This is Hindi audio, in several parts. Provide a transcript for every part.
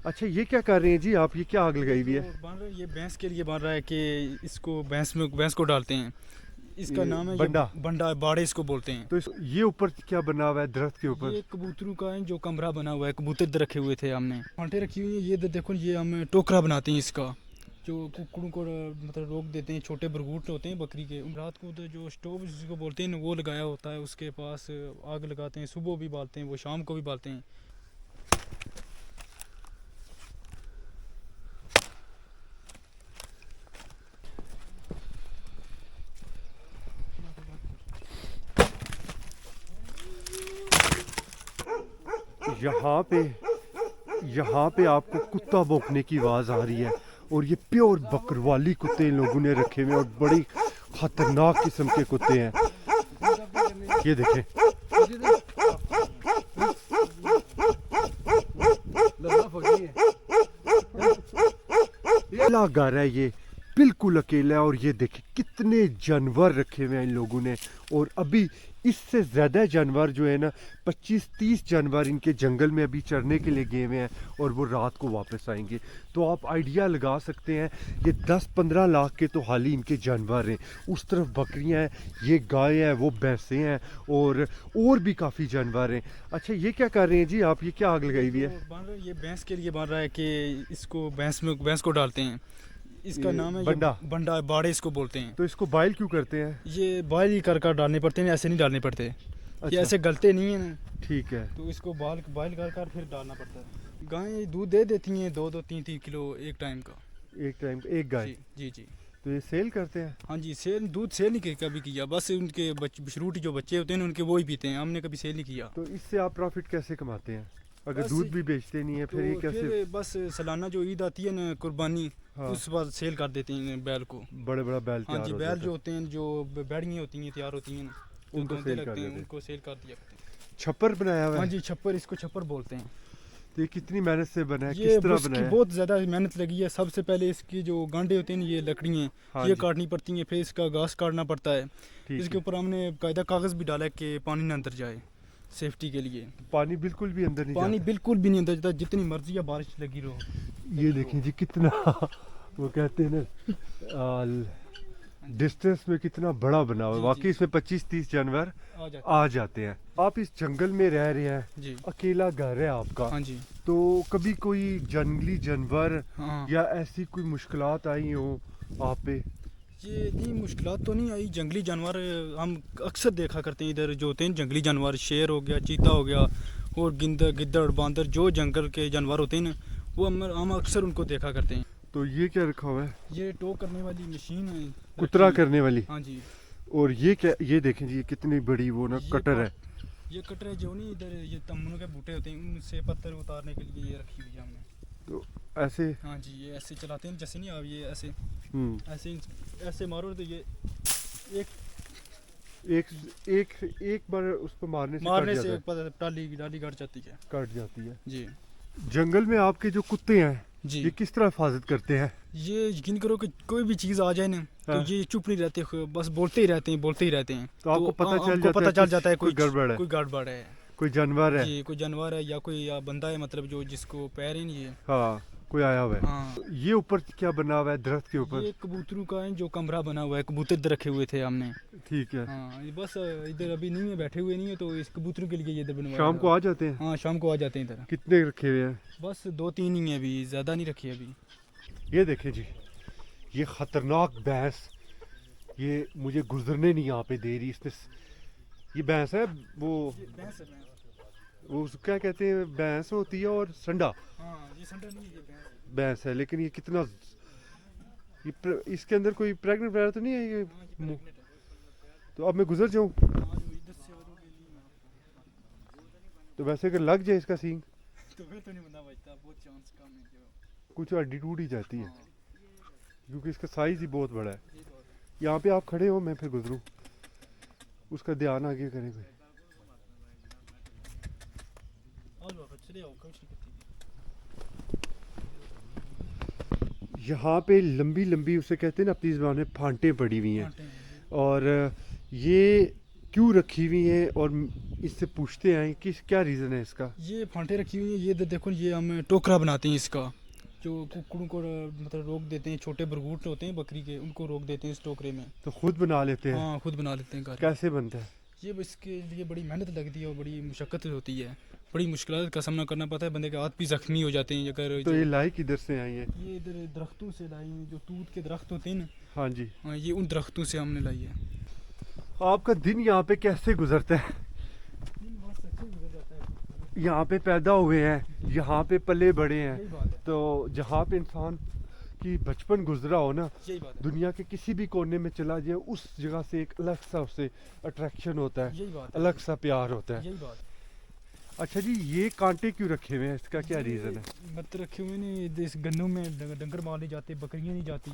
अच्छा ये क्या कर रहे हैं जी आप, ये क्या आग लगाई हुई है? तो बन रहा है, ये भैंस के लिए बन रहा है कि इसको भैंस को डालते हैं। इसका ये नाम है बंडा। ये बंडा बाड़े इसको बोलते हैं। तो ये ऊपर क्या बना हुआ है दरख्त के ऊपर? ये कबूतरों का है जो कमरा बना हुआ है, कबूतर रखे हुए थे हमने, फांटे रखी हुई है। ये देखो, ये हम टोकरा बनाते हैं इसका, जो कुकड़ों को मतलब रोक देते हैं। छोटे बरगूट होते हैं बकरी के, रात को तो जो स्टोव जिसको बोलते हैं ना वो लगाया होता है, उसके पास आग लगाते हैं। सुबह भी बालते हैं, वो शाम को भी बालते हैं। यहाँ पे आपको कुत्ता भौंकने की आवाज़ आ रही है, और ये प्योर बकरवाली कुत्ते इन लोगों ने रखे हुए हैं, और बड़ी खतरनाक किस्म के कुत्ते हैं। ये देखें, अकेला घर है ये, बिल्कुल अकेला है। और ये देखिए कितने जानवर रखे हुए हैं इन लोगों ने, और अभी इससे ज़्यादा जानवर जो है ना, 25-30 जानवर इनके जंगल में अभी चरने के लिए गए हुए हैं, और वो रात को वापस आएंगे। तो आप आइडिया लगा सकते हैं, ये 10-15 लाख के तो हाल ही इनके जानवर हैं। उस तरफ बकरियां हैं, ये गाय है, वो भैंसें हैं, और भी काफ़ी जानवर हैं। अच्छा ये क्या कर रहे हैं जी आप, ये क्या आग लगाई हुई है? तो बन रहा है, ये भैंस के लिए बन रहा है कि इसको भैंस को डालते हैं। इसका ये नाम है बंडा। ये बंडा बाड़े इसको बोलते हैं। तो इसको बॉयल क्यों करते हैं? ये बॉयल ही कर डालने पड़ते हैं, ऐसे नहीं डालने पड़ते। अच्छा। ये ऐसे गलते नहीं है ना, ठीक है। तो इसको बॉयल कर फिर डालना पड़ता है। गायें दूध दे देती हैं 2-3 किलो एक टाइम का। एक टाइम एक गाय? जी जी जी। तो ये सेल करते हैं? हाँ जी, दूध सेल नहीं कभी किया, बस उनके बछरूट जो बच्चे होते हैं उनके वो ही पीते हैं, हमने कभी सेल नहीं किया। तो इससे आप प्रॉफिट कैसे कमाते हैं, अगर बस दूध भी बेचते नहीं है फिर ये तो कैसे? फिर बस सालाना जो ईद आती है ना, कुर्बानी, हाँ। उस बाद सेल कर देते हैं बैल को। बड़े बड़ा बैल हाँ तैयार जी, हो बैल जाता जो है, होते हैं, जो बैड़ियाँ होती हैं तैयार होती हैं ना, जो उनको धोते सेल कर लगते हैं, देते हैं। उनको सेल कर दिया करते हैं। छप्पर बनाया हुआ हाँ है? जी, छप्पर, इसको छप्पर बोलते हैं। तो ये कितनी मेहनत से बना है, ये किस तरह उसकी बनाया है? बहुत ज़्यादा मेहनत लगी है। सबसे पहले इसकी जो गांडे होते हैं, ये लकड़ियाँ हाँ ये जी। काटनी पड़ती हैं, फिर इसका घास काटना पड़ता है। ठीक इसके है। ऊपर हमने कायदा कागज़ भी डाला है कि पानी ना अंदर जाए, सेफ्टी के लिए। पानी बिल्कुल भी अंदर नहीं पानी जाता? बिल्कुल भी नहीं अंदर जाता, जितनी मर्जी या बारिश लगी रहो। ये देखें जी कितना वो कहते हैं ना डिस्टेंस में कितना बड़ा बना हुआ है। जी, वाकई जी। इसमें 25-30 जानवर आ जाते आ जाते हैं। आप इस जंगल में रह रहे हैं, जी। अकेला घर है आपका, हाँ जी। तो कभी कोई जंगली जानवर हाँ, या ऐसी कोई मुश्किलात आई हो आप पे? ये इतनी मुश्किलात तो नहीं आई। जंगली जानवर हम अक्सर देखा करते हैं इधर, जो होते हैं जंगली जानवर, शेर हो गया, चीता हो गया, और गिद्दड़ बांदर, जो जंगल के जानवर होते हैं ना, वो हम अक्सर उनको देखा करते हैं। तो ये क्या रखा हुआ है? ये टो करने वाली मशीन है, कुतरा रखी है। करने वाली? हाँ जी। और ये क्या, ये देखें जी, ये कितनी बड़ी वो ना ये कटर है। ये कटर है जो नहीं, इधर ये तम्बू के बूटे होते हैं, उनसे पत्थर उतारने के लिए ये रखी हुई है हमने। तो ऐसे? हाँ जी, ये ऐसे चलाते हैं, जैसे नहीं आप ये ऐसे हम्म। ऐसे मारो तो ये एक एक एक एक बार उस पर मारने से कट जाता है? टाली डाली कट जाती है। कट जाती है। जी जंगल में आपके जो कुत्ते हैं, जी। ये किस तरह हिफाजत करते हैं? ये यकीन करो कि कोई भी चीज़ आ जाए ना, तो हाँ। ये चुप नहीं रहते, बस बोलते ही रहते हैं। तो आपको पता चल हमको जाता पता है चल जाता है कोई गड़बड़ है, कोई गड़बड़ है। कोई जानवर है? जी, कोई जानवर है या कोई बंदा है, मतलब जो जिसको पैर ही नहीं है। हाँ, कोई आया हुआ है। हाँ, ये ऊपर क्या बना हुआ है दरख्त के ऊपर? ये कबूतरों का है जो कमरा बना हुआ है, कबूतर रखे हुए थे हमने। ठीक है। हाँ, ये बस इधर अभी नहीं है, बैठे हुए नहीं है, तो इस कबूतरों के लिए ये इधर बनवाया शाम को हुआ आ जाते हैं? है। हाँ, शाम को आ जाते हैं इधर। कितने रखे हुए हैं? बस 2-3 ही है अभी, ज़्यादा नहीं रखी अभी। ये देखें जी, ये खतरनाक भैंस, ये मुझे गुजरने नहीं यहाँ पे दे रही। इसने ये भैंस है, वो क्या कहते हैं, भैंस होती है और संडा हाँ, ये संडा नहीं है, ये भैंस है। लेकिन ये कितना, इसके अंदर कोई प्रेग्नेंट वगैरह तो नहीं है ये? तो अब मैं गुजर जाऊँ तो वैसे अगर लग जाए इसका सींग तो फिर तो नहीं बंदा बचता, बहुत चांस कम है जो। कुछ हड्डी टूट ही जाती है, क्योंकि इसका साइज ही बहुत बड़ा है। यहाँ पे आप खड़े हो, मैं फिर गुजरूँ, उसका ध्यान आगे करें कोई। यहाँ पे लंबी लंबी, उसे कहते हैं ना अपनी ज़बान में, फांटें पड़ी हुई हैं। और ये क्यों रखी हुई हैं, और इससे पूछते हैं कि क्या रीज़न है इसका। ये फांटे रखी हुई हैं, ये देखो ये हम टोकरा बनाते हैं इसका, जो कुकड़ों को मतलब रोक देते हैं, छोटे बरगूट होते हैं बकरी के, उनको रोक देते हैं इस टोकरे में। तो खुद बना लेते हैं? हाँ खुद बना लेते हैं घर। कैसे बनता है? ये इसके लिए बड़ी मेहनत लगती है और बड़ी मुशक्क़त होती है, बड़ी मुश्किल का सामना करना पड़ता है, बंदे के हाथ भी जख्मी हो जाते हैं अगर। तो ये लाई किधर से आई है? ये इधर दरख्तों से लाई हैं, जो तूत के दरख्त होते हैं ना। हाँ जी। हाँ ये उन दरख्तों से हमने लाई है। आपका दिन यहाँ पे कैसे गुजरता है? यहाँ पे पैदा हुए हैं, यहाँ पे पले बड़े हैं, यही बात है, तो जहाँ पे इंसान की बचपन गुजरा हो ना, यही बात है, दुनिया के किसी भी कोने में चला जाए, उस जगह से एक अलग सा उससे अट्रैक्शन होता है, यही बात है, अलग सा प्यार होता है। यही बात है। अच्छा जी, ये कांटे क्यों रखे हुए हैं, इसका क्या रीज़न है? मत रखे हुए ने इस गन्नों में डंगर मार नहीं जाते, बकरियां नहीं जाती।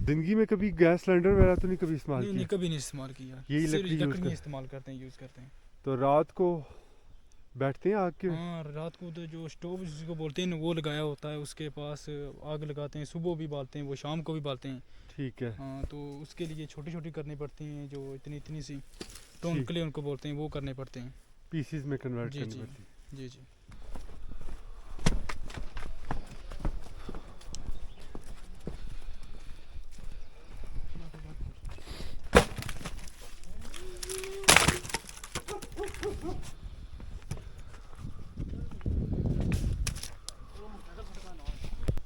जिंदगी में कभी गैस सिलेंडर वगैरह तो नहीं कभी इस्तेमाल नहीं, नहीं किया? कभी नहीं इस्तेमाल किया, यही सिर्फ लकड़ी यूज़ लकड़ी कर, इस्तेमाल करते हैं, यूज़ करते हैं। तो रात को बैठते हैं आग के? हाँ रात को तो जो स्टोव जिसको बोलते हैं ना वो लगाया होता है, उसके पास आग लगाते हैं, सुबह भी बालते हैं, वो शाम को भी बालते हैं। ठीक है। हाँ तो उसके लिए छोटी छोटी करनी पड़ती हैं, जो इतनी इतनी सी, तो ठीक। उनके लिए उनको बोलते हैं, वो करने पड़ते हैं। पीसीज में कन्वर्ट जी, करनी जी। पड़ती है। जी जी।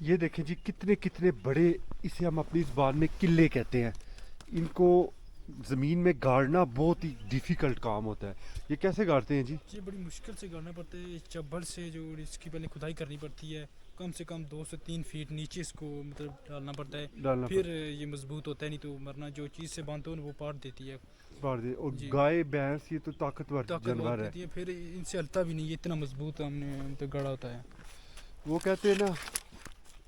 ये देखें जी, कितने कितने बड़े, इसे हम अपनी ज़बान में किले कहते हैं। इनको ज़मीन में गाड़ना बहुत ही डिफ़िकल्ट काम होता है। ये कैसे गाड़ते हैं जी? ये बड़ी मुश्किल से गाड़ना पड़ता है, चब्बल से जो इसकी पहले खुदाई करनी पड़ती है, कम से कम 2 से 3 फीट नीचे इसको मतलब डालना पड़ता है, डालना फिर ये मजबूत होता है, नहीं तो मरना जो चीज़ से बांधते हो ना वो पाट देती है, गाड़ दे। और जी। गाय भैंस ये तो ताकतवर ताकतवर जानवर है। देती है, फिर इनसे हलता भी नहीं, ये इतना मजबूत हमने मतलब गड़ा होता है। वो कहते हैं ना,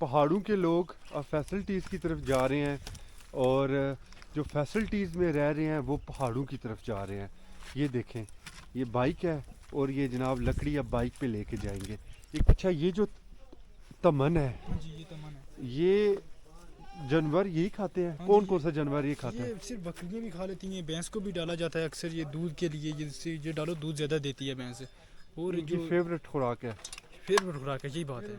पहाड़ों के लोग अब फैसिलिटीज़ की तरफ जा रहे हैं, और जो फैसिलिटीज़ में रह रहे हैं वो पहाड़ों की तरफ जा रहे हैं। ये देखें, ये बाइक है और ये जनाब लकड़ी अब बाइक पे लेके जाएंगे। अच्छा, ये जो तमन है, हाँ जी ये तमन है। ये जानवर यही खाते हैं? हाँ कौन जी, कौन सा जानवर ये खाता है? ये सिर्फ बकरियां भी खा लेती हैं, भैंस को भी डाला जाता है अक्सर, ये दूध के लिए, जिससे ये डालो दूध ज़्यादा देती है भैंस। और इनकी जो फेवरेट खुराक है? फेवरेट खुराक है, यही बात है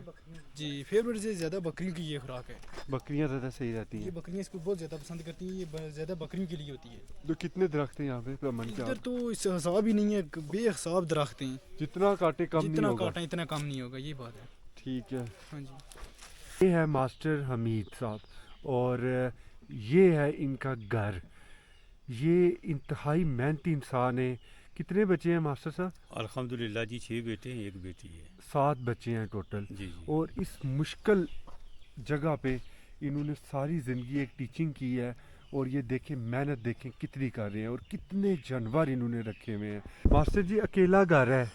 जी, फेवरेट से ज़्यादा बकरियों की ये खुराक है। बकरियां ज़्यादा सही रहती ये हैं। बकरियां इसको बहुत ज़्यादा पसंद करती हैं, ये ज़्यादा बकरियों के लिए होती है। तो कितने दरख्त हैं यहाँ पे तमन के? इधर तो इस हिसाब ही नहीं है, बेहिसाब दरख्त हैं, जितना काटे कम नहीं जितना होगा। काटा इतना कम नहीं होगा, ये बात है। ठीक है। हाँ जी। ये है मास्टर हमीद साहब, और ये है इनका घर। ये इंतहाई मेहनती इंसान है। कितने बच्चे हैं मास्टर साहब? अल्हम्दुलिल्लाह जी, 6 बेटे हैं, 1 बेटी है। 7 बच्चे हैं टोटल। जी जी। और इस मुश्किल जगह पे इन्होंने सारी ज़िंदगी एक टीचिंग की है, और ये देखें मेहनत देखें कितनी कर रहे हैं, और कितने जानवर इन्होंने रखे हुए हैं। मास्टर जी, अकेला घर है,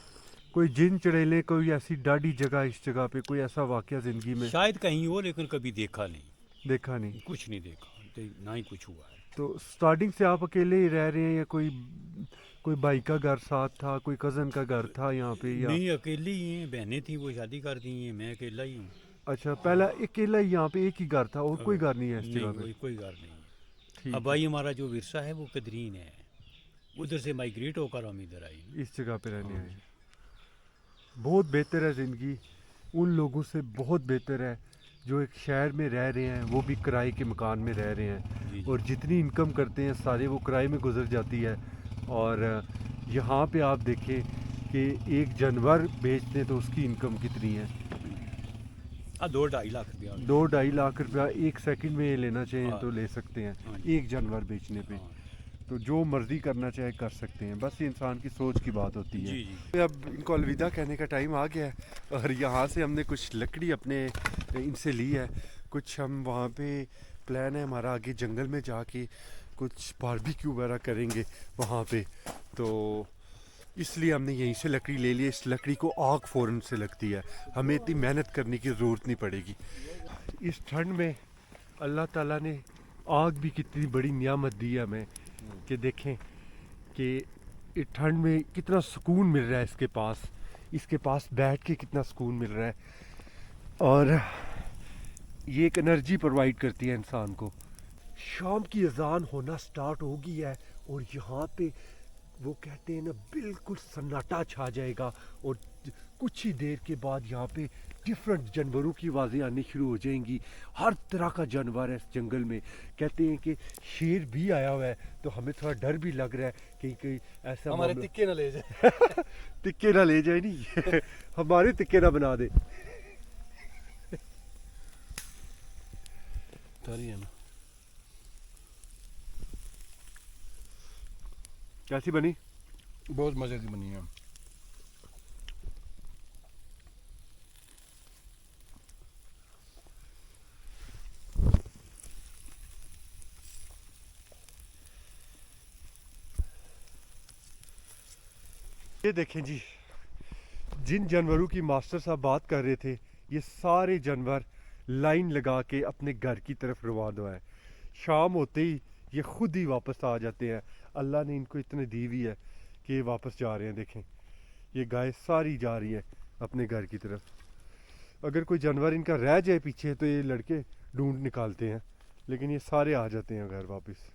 कोई जिन चढ़ेले, कोई ऐसी डाढ़ी जगह, इस जगह पे कोई ऐसा वाक़या ज़िंदगी में शायद कहीं हो, लेकिन कभी देखा नहीं, देखा नहीं? कुछ नहीं देखा, ना ही कुछ हुआ है। तो स्टार्टिंग से आप अकेले ही रह रहे हैं, या कोई भाई का घर साथ था, कोई कज़न का घर था यहाँ पे, या? नहीं, अकेले ही हैं, बहनें थी वो शादी कर दी हैं, मैं अकेला ही हूँ। अच्छा, पहला अकेला ही यहाँ पे एक ही घर था, और कोई घर नहीं है इस जगह पे? नहीं, कोई घर नहीं। ठीक अब भाई हमारा जो विरसा है वो कदरीन है, उधर से माइग्रेट होकर हम इधर आए। इस जगह पे रहने आए। बहुत बेहतर है ज़िंदगी, उन लोगों से बहुत बेहतर है जो एक शहर में रह रहे हैं, वो भी किराए के मकान में रह रहे हैं, जी, और जितनी इनकम करते हैं सारे वो किराए में गुजर जाती है। और यहाँ पे आप देखें कि एक जानवर बेचते हैं तो उसकी इनकम कितनी है? 2-2.5 लाख रुपया। 2-2.5 लाख रुपया एक सेकंड में लेना चाहें हाँ। तो ले सकते हैं, हाँ जी। एक जानवर बेचने पे। हाँ। तो जो मर्ज़ी करना चाहे कर सकते हैं, बस ये इंसान की सोच की बात होती है। जी जी। अब इनको अलविदा कहने का टाइम आ गया है, और यहाँ से हमने कुछ लकड़ी अपने इनसे ली है, कुछ हम वहाँ पे प्लान है हमारा आगे जंगल में जाके कुछ बारबेक्यू वगैरह करेंगे वहाँ पे, तो इसलिए हमने यहीं से लकड़ी ले ली। इस लकड़ी को आग फ़ौरन से लगती है, हमें इतनी मेहनत करने की ज़रूरत नहीं पड़ेगी। इस ठंड में अल्लाह ताला ने आग भी कितनी बड़ी नियामत दी है हमें कि देखें कि इस ठंड में कितना सुकून मिल रहा है इसके पास बैठ के कितना सुकून मिल रहा है, और ये एक एनर्जी प्रोवाइड करती है इंसान को। शाम की अजान होना स्टार्ट हो गई है और यहाँ पे वो कहते हैं ना बिल्कुल सन्नाटा छा जाएगा, और कुछ ही देर के बाद यहाँ पे डिफरेंट जानवरों की आवाज़ें आनी शुरू हो जाएंगी। हर तरह का जानवर है इस जंगल में। कहते हैं कि शेर भी आया हुआ है, तो हमें थोड़ा डर भी लग रहा है कहीं कहीं ऐसा हमारे मामला- तिक्के ना ले जाए। तिक्के ना ले जाए नहीं हमारे तिक्के ना बना दे। तारी है ना, कैसी बनी? बहुत मजे की बनी है। ये देखें जी, जिन जानवरों की मास्टर साहब बात कर रहे थे, ये सारे जानवर लाइन लगा के अपने घर की तरफ रवाना है। शाम होते ही ये खुद ही वापस आ जाते हैं। अल्लाह ने इनको इतने दी हुई है कि ये वापस जा रहे हैं। देखें, ये गाय सारी जा रही है अपने घर की तरफ। अगर कोई जानवर इनका रह जाए पीछे तो ये लड़के ढूंढ निकालते हैं, लेकिन ये सारे आ जाते हैं घर वापस।